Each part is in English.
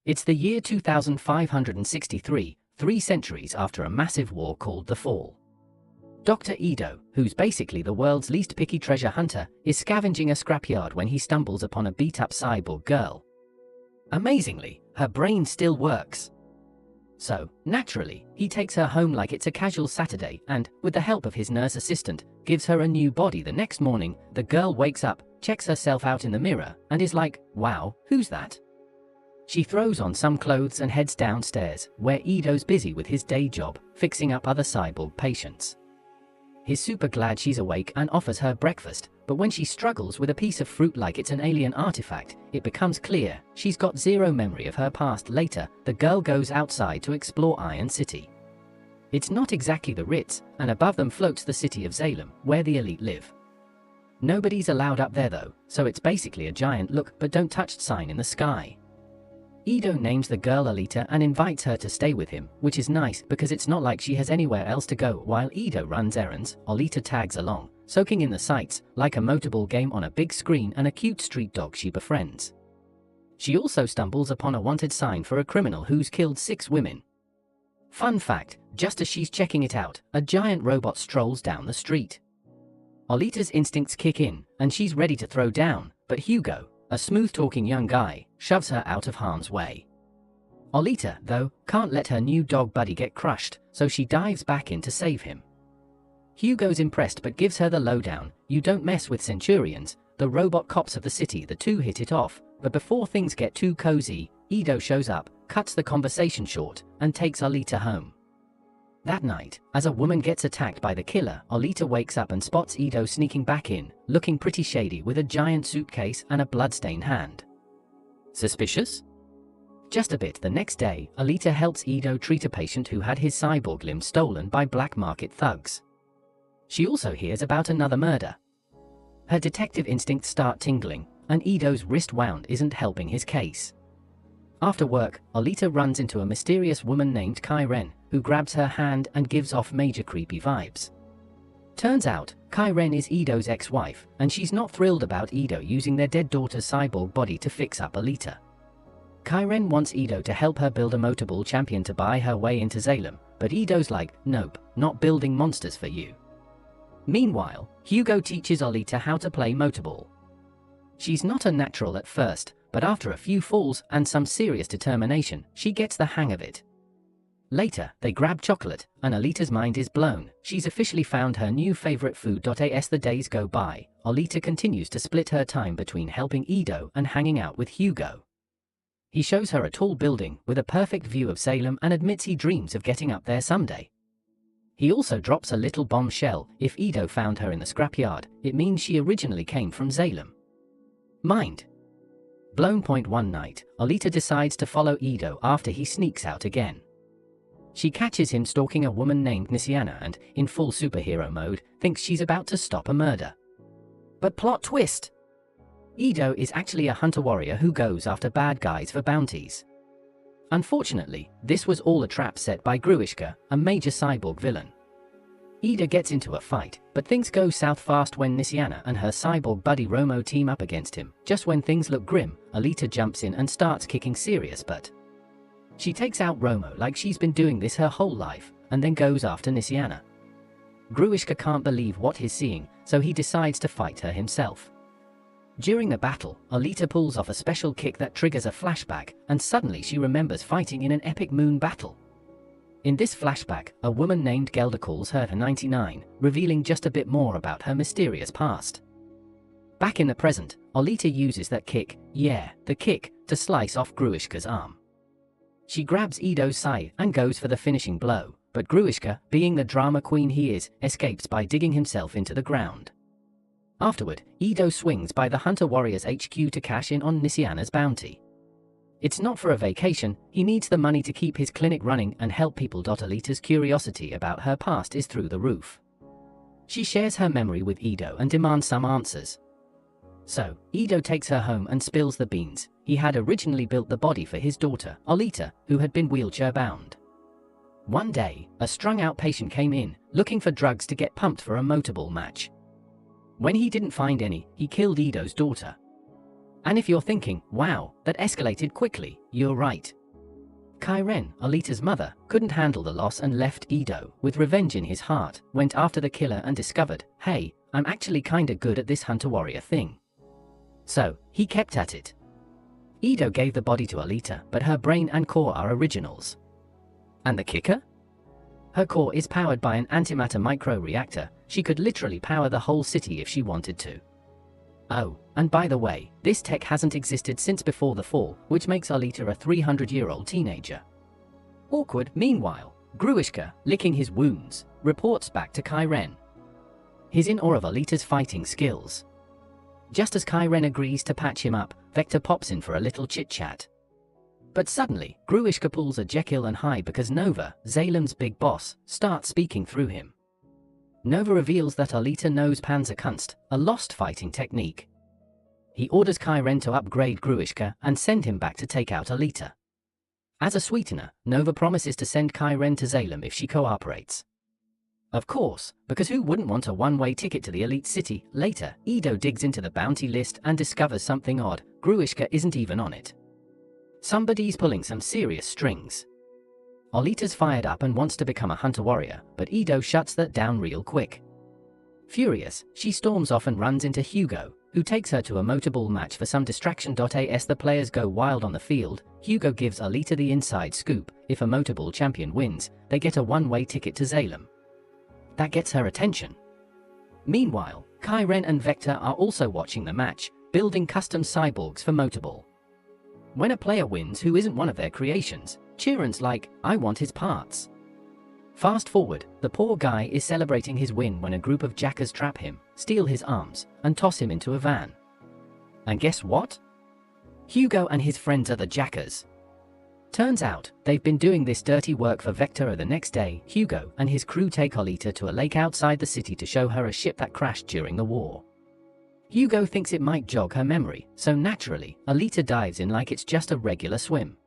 It's the year 2563, 3 centuries after a massive war called the Fall. Dr. Ido, who's basically the world's least picky treasure hunter, is scavenging a scrapyard when he stumbles upon a beat-up cyborg girl. Amazingly, her brain still works. So, naturally, he takes her home like it's a casual Saturday and, with the help of his nurse assistant, gives her a new body. The next morning, the girl wakes up, checks herself out in the mirror, and is like, "Wow, who's that?" She throws on some clothes and heads downstairs, where Ido's busy with his day job, fixing up other cyborg patients. He's super glad she's awake and offers her breakfast, but when she struggles with a piece of fruit like it's an alien artifact, it becomes clear she's got zero memory of her past. Later, the girl goes outside to explore Iron City. It's not exactly the Ritz, and above them floats the city of Zalem, where the elite live. Nobody's allowed up there though, so it's basically a giant "look but don't touch" sign in the sky. Ido names the girl Alita and invites her to stay with him, which is nice because it's not like she has anywhere else to go. While Ido runs errands, Alita tags along, soaking in the sights, like a Motorball game on a big screen and a cute street dog she befriends. She also stumbles upon a wanted sign for a criminal who's killed 6 women. Fun fact, just as she's checking it out, a giant robot strolls down the street. Alita's instincts kick in, and she's ready to throw down, but Hugo, a smooth-talking young guy, shoves her out of harm's way. Alita, though, can't let her new dog buddy get crushed, so she dives back in to save him. Hugo's impressed but gives her the lowdown: "You don't mess with Centurions, the robot cops of the city." The two hit it off, but before things get too cozy, Ido shows up, cuts the conversation short, and takes Alita home. That night, as a woman gets attacked by the killer, Alita wakes up and spots Ido sneaking back in, looking pretty shady with a giant suitcase and a bloodstained hand. Suspicious? Just a bit. The next day, Alita helps Ido treat a patient who had his cyborg limb stolen by black market thugs. She also hears about another murder. Her detective instincts start tingling, and Ido's wrist wound isn't helping his case. After work, Alita runs into a mysterious woman named Kyren, who grabs her hand and gives off major creepy vibes. Turns out, Kyren is Ido's ex-wife, and she's not thrilled about Ido using their dead daughter's cyborg body to fix up Alita. Kyren wants Ido to help her build a Motorball champion to buy her way into Zalem, but Ido's like, "Nope, not building monsters for you." Meanwhile, Hugo teaches Alita how to play Motorball. She's not a natural at first, but after a few falls and some serious determination, she gets the hang of it. Later, they grab chocolate, and Alita's mind is blown. She's officially found her new favorite food. As the days go by, Alita continues to split her time between helping Ido and hanging out with Hugo. He shows her a tall building with a perfect view of Zalem and admits he dreams of getting up there someday. He also drops a little bombshell: if Ido found her in the scrapyard, it means she originally came from Zalem. Mind blown. One night, Alita decides to follow Ido after he sneaks out again. She catches him stalking a woman named Nisiana and, in full superhero mode, thinks she's about to stop a murder. But plot twist! Ido is actually a hunter-warrior who goes after bad guys for bounties. Unfortunately, this was all a trap set by Gruishka, a major cyborg villain. Ido gets into a fight, but things go south fast when Nisiana and her cyborg buddy Romo team up against him. Just when things look grim, Alita jumps in and starts kicking serious butt. She takes out Romo like she's been doing this her whole life, and then goes after Nisiana. Gruishka can't believe what he's seeing, so he decides to fight her himself. During the battle, Alita pulls off a special kick that triggers a flashback, and suddenly she remembers fighting in an epic moon battle. In this flashback, a woman named Gelda calls her 99, revealing just a bit more about her mysterious past. Back in the present, Alita uses that kick, the kick, to slice off Gruishka's arm. She grabs Ido's side and goes for the finishing blow, but Gruishka, being the drama queen he is, escapes by digging himself into the ground. Afterward, Ido swings by the Hunter Warriors HQ to cash in on Nisiana's bounty. It's not for a vacation, he needs the money to keep his clinic running and help people. Alita's curiosity about her past is through the roof. She shares her memory with Ido and demands some answers. So, Ido takes her home and spills the beans. He had originally built the body for his daughter, Alita, who had been wheelchair-bound. One day, a strung-out patient came in, looking for drugs to get pumped for a Motorball match. When he didn't find any, he killed Ido's daughter. And if you're thinking, wow, that escalated quickly, you're right. Kairen, Alita's mother, couldn't handle the loss and left Ido, with revenge in his heart, went after the killer and discovered, hey, I'm actually kinda good at this hunter-warrior thing. So, he kept at it. Ido gave the body to Alita, but her brain and core are originals. And the kicker? Her core is powered by an antimatter micro-reactor. She could literally power the whole city if she wanted to. Oh, and by the way, this tech hasn't existed since before the fall, which makes Alita a 300-year-old teenager. Awkward. Meanwhile, Gruishka, licking his wounds, reports back to Kairen. He's in awe of Alita's fighting skills. Just as Kairen agrees to patch him up, Vector pops in for a little chit-chat. But suddenly, Gruishka pulls a Jekyll and Hyde because Nova, Zalem's big boss, starts speaking through him. Nova reveals that Alita knows Panzerkunst, a lost fighting technique. He orders Kairen to upgrade Gruishka and send him back to take out Alita. As a sweetener, Nova promises to send Kairen to Zalem if she cooperates. Of course, because who wouldn't want a one-way ticket to the elite city? Later, Ido digs into the bounty list and discovers something odd. Gruishka isn't even on it. Somebody's pulling some serious strings. Alita's fired up and wants to become a hunter-warrior, but Ido shuts that down real quick. Furious, she storms off and runs into Hugo, who takes her to a Motorball match for some distraction. As the players go wild on the field, Hugo gives Alita the inside scoop: if a Motorball champion wins, they get a one-way ticket to Zalem. That gets her attention. Meanwhile, Kairen and Vector are also watching the match, building custom cyborgs for Motorball. When a player wins who isn't one of their creations, Chiron's like, I want his parts. Fast forward, the poor guy is celebrating his win when a group of jackers trap him, steal his arms, and toss him into a van. And guess what? Hugo and his friends are the jackers. Turns out, they've been doing this dirty work for Vector. The next day, Hugo and his crew take Alita to a lake outside the city to show her a ship that crashed during the war. Hugo thinks it might jog her memory, so naturally, Alita dives in like it's just a regular swim.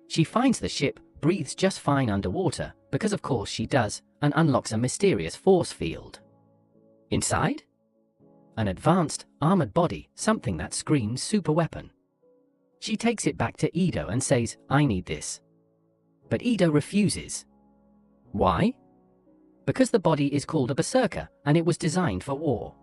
She finds the ship, breathes just fine underwater, because of course she does, and unlocks a mysterious force field. Inside? An advanced, armored body, something that screams superweapon. She takes it back to Ido and says, I need this. But Ido refuses. Why? Because the body is called a berserker, and it was designed for war.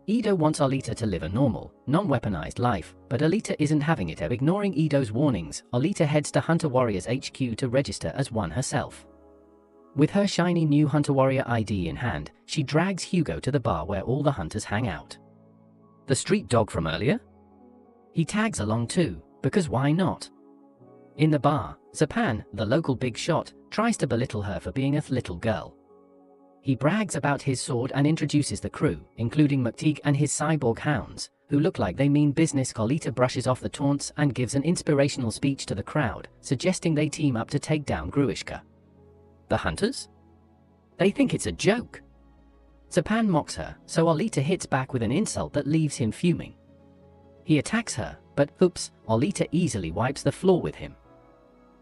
Ido wants Alita to live a normal, non-weaponized life, but Alita isn't having it. Ignoring Ido's warnings, Alita heads to Hunter Warrior's HQ to register as one herself. With her shiny new Hunter Warrior ID in hand, she drags Hugo to the bar where all the hunters hang out. The street dog from earlier? He tags along too, because why not? In the bar, Zapan, the local big shot, tries to belittle her for being a little girl. He brags about his sword and introduces the crew, including McTeague and his cyborg hounds, who look like they mean business. Alita brushes off the taunts and gives an inspirational speech to the crowd, suggesting they team up to take down Gruishka. The hunters? They think it's a joke. Zapan mocks her, so Alita hits back with an insult that leaves him fuming. He attacks her, but oops, Alita easily wipes the floor with him.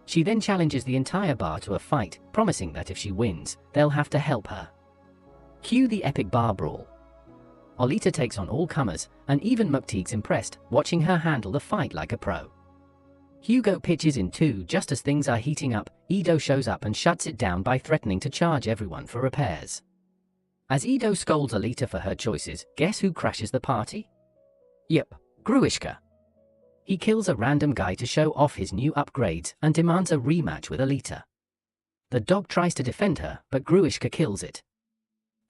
She then challenges the entire bar to a fight, promising that if she wins, they'll have to help her. Cue the epic bar brawl. Alita takes on all comers, and even McTeague's impressed, watching her handle the fight like a pro. Hugo pitches in too. Just as things are heating up, Ido shows up and shuts it down by threatening to charge everyone for repairs. As Ido scolds Alita for her choices, guess who crashes the party? Yep, Gruishka. He kills a random guy to show off his new upgrades and demands a rematch with Alita. The dog tries to defend her, but Gruishka kills it.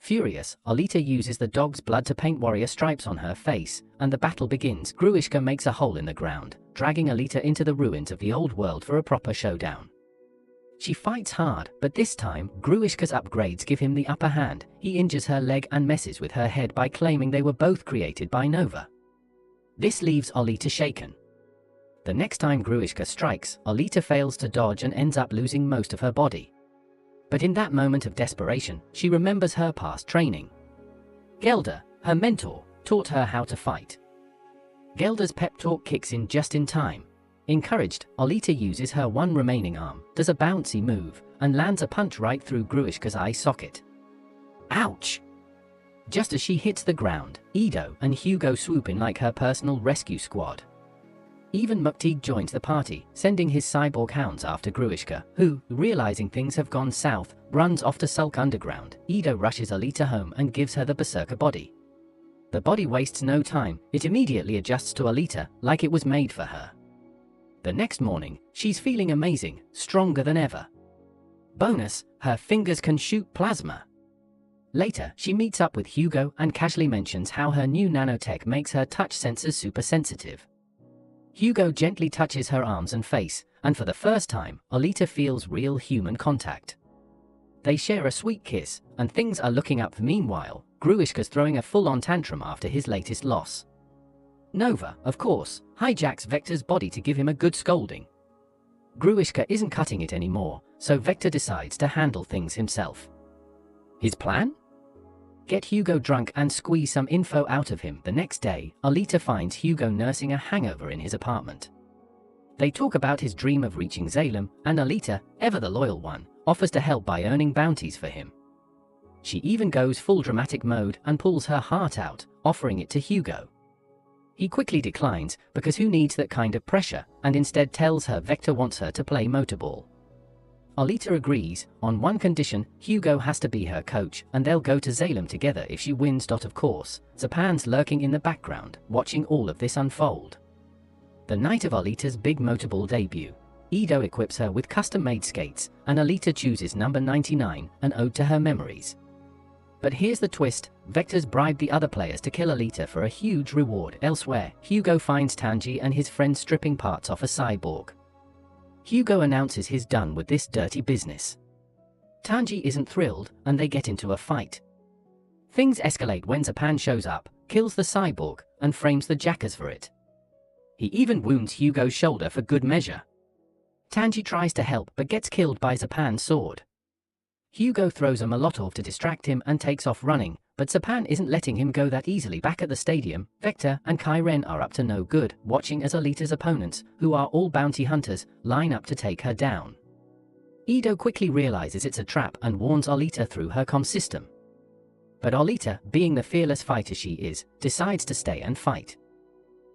Furious, Alita uses the dog's blood to paint warrior stripes on her face, and the battle begins. Gruishka makes a hole in the ground, dragging Alita into the ruins of the old world for a proper showdown. She fights hard, but this time, Gruishka's upgrades give him the upper hand. He injures her leg and messes with her head by claiming they were both created by Nova. This leaves Alita shaken. The next time Gruishka strikes, Alita fails to dodge and ends up losing most of her body. But in that moment of desperation, she remembers her past training. Gelda, her mentor, taught her how to fight. Gelda's pep talk kicks in just in time. Encouraged, Alita uses her one remaining arm, does a bouncy move, and lands a punch right through Gruishka's eye socket. Ouch! Just as she hits the ground, Ido and Hugo swoop in like her personal rescue squad. Even Muktig joins the party, sending his cyborg hounds after Gruishka, who, realizing things have gone south, runs off to sulk underground. Ido rushes Alita home and gives her the berserker body. The body wastes no time, it immediately adjusts to Alita, like it was made for her. The next morning, she's feeling amazing, stronger than ever. Bonus, her fingers can shoot plasma. Later, she meets up with Hugo and casually mentions how her new nanotech makes her touch sensors super sensitive. Hugo gently touches her arms and face, and for the first time, Alita feels real human contact. They share a sweet kiss, and things are looking up. Meanwhile, Gruishka's throwing a full-on tantrum after his latest loss. Nova, of course, hijacks Vector's body to give him a good scolding. Gruishka isn't cutting it anymore, so Vector decides to handle things himself. His plan? Get Hugo drunk and squeeze some info out of him. The next day, Alita finds Hugo nursing a hangover in his apartment. They talk about his dream of reaching Zalem, and Alita, ever the loyal one, offers to help by earning bounties for him. She even goes full dramatic mode and pulls her heart out, offering it to Hugo. He quickly declines, because who needs that kind of pressure, and instead tells her Vector wants her to play Motorball. Alita agrees, on one condition: Hugo has to be her coach, and they'll go to Zalem together if she wins. Of course, Zapan's lurking in the background, watching all of this unfold. The night of Alita's big Motorball debut, Ido equips her with custom-made skates, and Alita chooses number 99, an ode to her memories. But here's the twist: Vector's bribed the other players to kill Alita for a huge reward. Elsewhere, Hugo finds Tanji and his friends stripping parts off a cyborg. Hugo announces he's done with this dirty business. Tanji isn't thrilled, and they get into a fight. Things escalate when Zapan shows up, kills the cyborg, and frames the jackers for it. He even wounds Hugo's shoulder for good measure. Tanji tries to help but gets killed by Zapan's sword. Hugo throws a Molotov to distract him and takes off running, but Zapan isn't letting him go that easily. Back at the stadium, Vector and Kairen are up to no good, watching as Alita's opponents, who are all bounty hunters, line up to take her down. Ido quickly realizes it's a trap and warns Alita through her comm system. But Alita, being the fearless fighter she is, decides to stay and fight.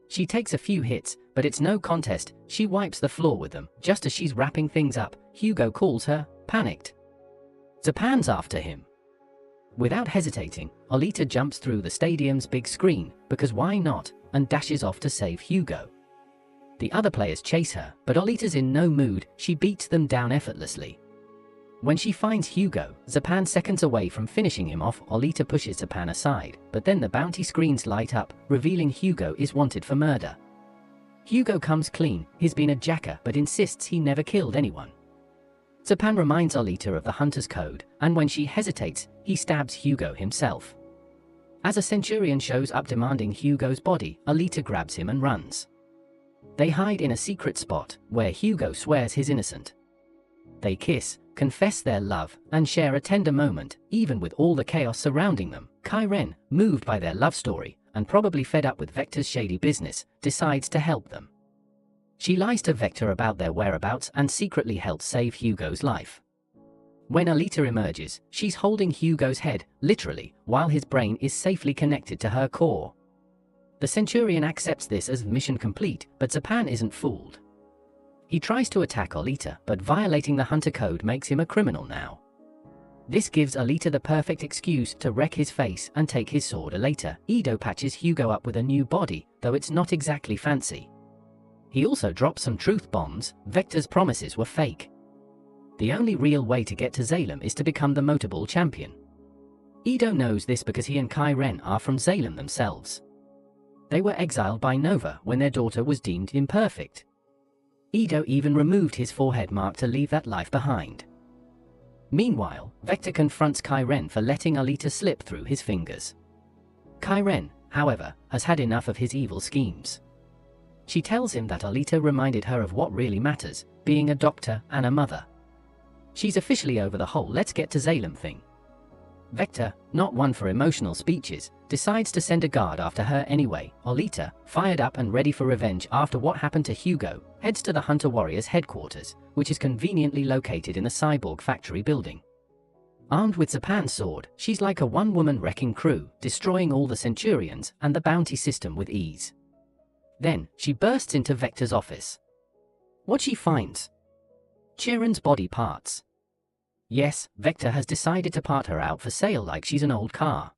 She takes a few hits, but it's no contest. She wipes the floor with them. Just as she's wrapping things up, Hugo calls her, panicked. Zapan's after him. Without hesitating, Alita jumps through the stadium's big screen, because why not, and dashes off to save Hugo. The other players chase her, but Alita's in no mood. She beats them down effortlessly. When she finds Hugo, Zapan seconds away from finishing him off. Alita pushes Zapan aside, but then the bounty screens light up, revealing Hugo is wanted for murder. Hugo comes clean, he's been a jacker, but insists he never killed anyone. Zapan reminds Alita of the Hunter's Code, and when she hesitates, he stabs Hugo himself. As a Centurion shows up demanding Hugo's body, Alita grabs him and runs. They hide in a secret spot, where Hugo swears he's innocent. They kiss, confess their love, and share a tender moment. Even with all the chaos surrounding them, Kairen, moved by their love story, and probably fed up with Vector's shady business, decides to help them. She lies to Vector about their whereabouts and secretly helps save Hugo's life. When Alita emerges, she's holding Hugo's head, literally, while his brain is safely connected to her core. The Centurion accepts this as mission complete, but Zapan isn't fooled. He tries to attack Alita, but violating the Hunter Code makes him a criminal now. This gives Alita the perfect excuse to wreck his face and take his sword. Later, Ido patches Hugo up with a new body, though it's not exactly fancy. He also drops some truth bombs. Vector's promises were fake. The only real way to get to Zalem is to become the Motorball champion. Ido knows this because he and Kairen are from Zalem themselves. They were exiled by Nova when their daughter was deemed imperfect. Ido even removed his forehead mark to leave that life behind. Meanwhile, Vector confronts Kairen for letting Alita slip through his fingers. Kairen, however, has had enough of his evil schemes. She tells him that Alita reminded her of what really matters, being a doctor and a mother. She's officially over the whole let's get to Zalem thing. Vector, not one for emotional speeches, decides to send a guard after her anyway. Alita, fired up and ready for revenge after what happened to Hugo, heads to the Hunter Warriors' headquarters, which is conveniently located in the cyborg factory building. Armed with Zapan's sword, she's like a one-woman wrecking crew, destroying all the Centurions and the bounty system with ease. Then, she bursts into Vector's office. What she finds? Chiron's body parts. Yes, Vector has decided to part her out for sale like she's an old car.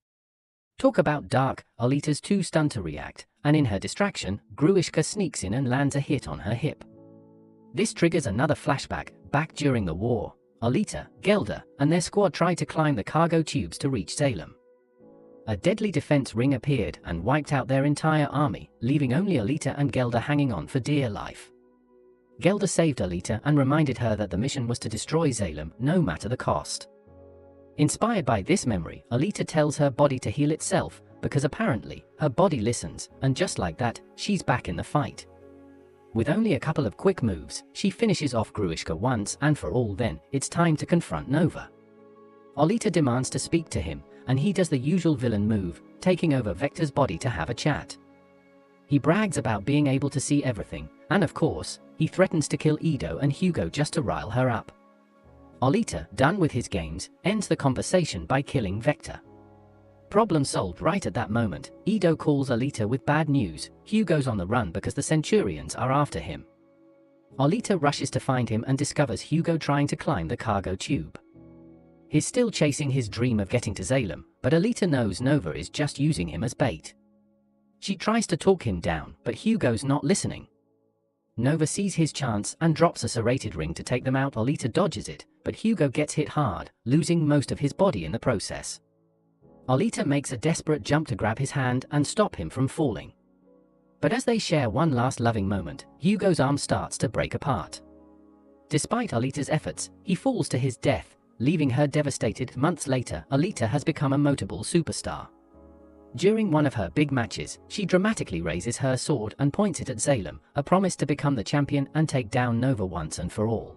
Talk about dark, Alita's too stunned to react, and in her distraction, Gruishka sneaks in and lands a hit on her hip. This triggers another flashback, back during the war. Alita, Gelder, and their squad tried to climb the cargo tubes to reach Zalem. A deadly defense ring appeared and wiped out their entire army, leaving only Alita and Gelder hanging on for dear life. Gelder saved Alita and reminded her that the mission was to destroy Zalem, no matter the cost. Inspired by this memory, Alita tells her body to heal itself, because apparently, her body listens, and just like that, she's back in the fight. With only a couple of quick moves, she finishes off Gruishka once and for all. Then, it's time to confront Nova. Alita demands to speak to him, and he does the usual villain move, taking over Vector's body to have a chat. He brags about being able to see everything, and of course, he threatens to kill Ido and Hugo just to rile her up. Alita, done with his games, ends the conversation by killing Vector. Problem solved right at that moment. Ido calls Alita with bad news. Hugo's on the run because the Centurions are after him. Alita rushes to find him and discovers Hugo trying to climb the cargo tube. He's still chasing his dream of getting to Zalem, but Alita knows Nova is just using him as bait. She tries to talk him down, but Hugo's not listening. Nova sees his chance and drops a serrated ring to take them out. Alita dodges it, but Hugo gets hit hard, losing most of his body in the process. Alita makes a desperate jump to grab his hand and stop him from falling. But as they share one last loving moment, Hugo's arm starts to break apart. Despite Alita's efforts, he falls to his death, leaving her devastated. Months later, Alita has become a Motorball superstar. During one of her big matches, she dramatically raises her sword and points it at Zalem, a promise to become the champion and take down Nova once and for all.